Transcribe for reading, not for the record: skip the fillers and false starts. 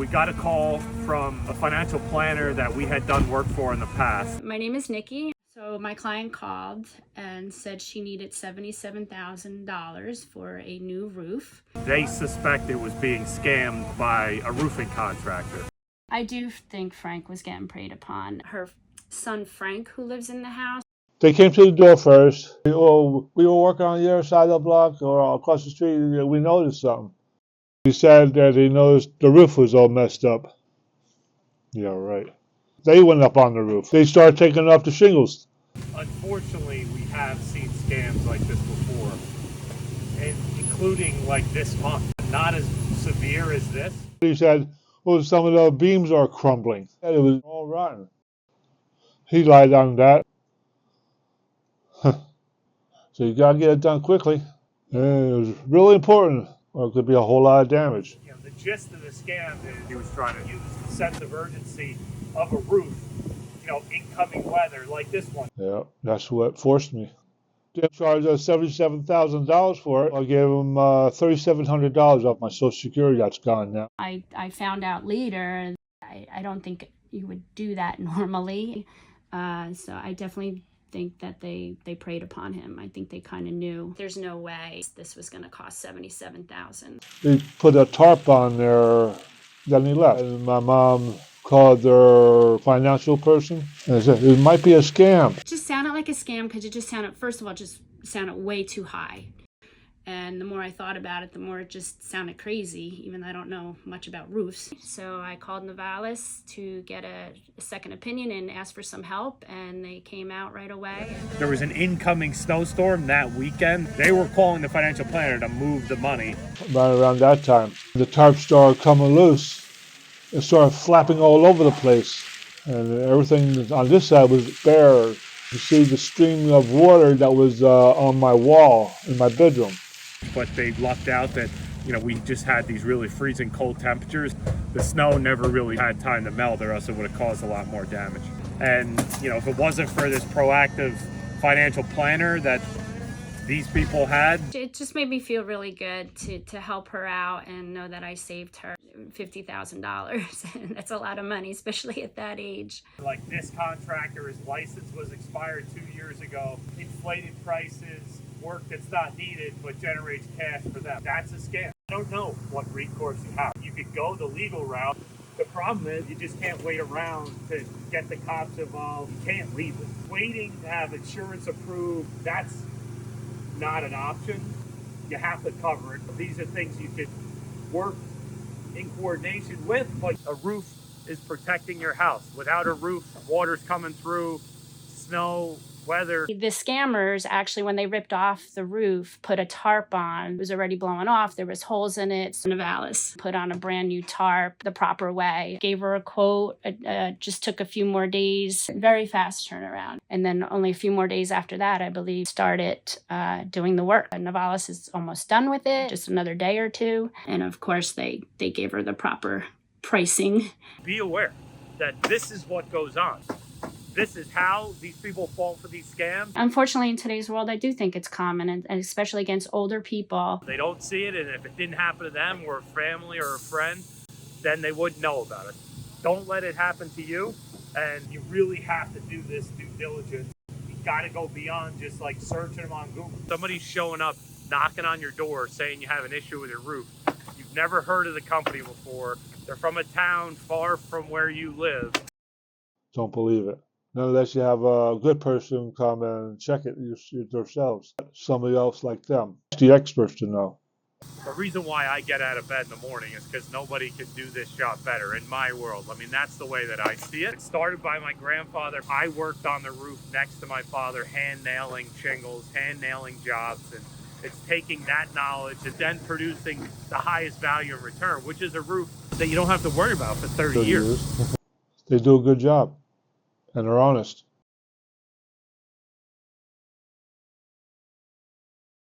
We got a call from a financial planner that we had done work for in the past. My name is Nikki. So my client called and said she needed $77,000 for a new roof. They suspect it was being scammed by a roofing contractor. I do think Frank was getting preyed upon. Her son Frank, who lives in the house. They came to the door first. Oh, we were working on the other side of the block or across the street. We noticed something. He said that he noticed the roof was all messed up. Yeah, right. They went up on the roof. They started taking off the shingles. Unfortunately, we have seen scams like this before, and including like this month. Not as severe as this. He said, well, some of the beams are crumbling. And it was all rotten. He lied on that. So you got to get it done quickly. And it was really important, or it could be a whole lot of damage. You know, the gist of the scam is he was trying to use the sense of urgency of a roof, you know, incoming weather like this one. Yeah, that's what forced me. They charged us $77,000 for it. I gave them $3,700 off my Social Security. That's gone now. I found out later. I don't think you would do that normally. So I definitely think that they preyed upon him. I think they kind of knew there's no way this was going to cost $77,000. They put a tarp on there, then he left. And my mom called their financial person and said it might be a scam. It just sounded like a scam because it just sounded, first of all, just sounded way too high. And the more I thought about it, the more it just sounded crazy, even though I don't know much about roofs. So I called Novalis to get a second opinion and ask for some help, and they came out right away. There was an incoming snowstorm that weekend. They were calling the financial planner to move the money. Right around that time, the tarp started coming loose. It started flapping all over the place. And everything on this side was bare. You see the stream of water that was on my wall in my bedroom. But they lucked out that, you know, we just had these really freezing cold temperatures. The snow never really had time to melt, or else it would have caused a lot more damage. And, you know, if it wasn't for this proactive financial planner that these people had. It just made me feel really good to help her out and know that I saved her $50,000. That's a lot of money, especially at that age. Like this contractor, his license was expired 2 years ago. Inflated prices, work that's not needed but generates cash for them. That's a scam. I don't know what recourse you have. You could go the legal route. The problem is you just can't wait around to get the cops involved. You can't leave it. Waiting to have insurance approved, that's not an option. You have to cover it. These are things you could work in coordination with, but a roof is protecting your house. Without a roof, water's coming through, snow, weather. The scammers actually, when they ripped off the roof, put a tarp on. It was already blowing off. There was holes in it. So Novalis put on a brand new tarp the proper way. Gave her a quote. Just took a few more days. Very fast turnaround. And then only a few more days after that, I believe, started doing the work. And Novalis is almost done with it. Just another day or two. And of course, they gave her the proper pricing. Be aware that this is what goes on. This is how these people fall for these scams. Unfortunately, in today's world, I do think it's common, and especially against older people. They don't see it, and if it didn't happen to them or a family or a friend, then they wouldn't know about it. Don't let it happen to you, and you really have to do this due diligence. You got to go beyond just like searching them on Google. Somebody's showing up, knocking on your door, saying you have an issue with your roof. You've never heard of the company before. They're from a town far from where you live. Don't believe it. Unless you have a good person come and check it yourselves. Somebody else like them. The experts to know. The reason why I get out of bed in the morning is because nobody can do this job better in my world. I mean, that's the way that I see it. It started by my grandfather. I worked on the roof next to my father, hand nailing shingles, hand nailing jobs, and it's taking that knowledge and then producing the highest value in return, which is a roof that you don't have to worry about for 30 years. They do a good job. And they're honest.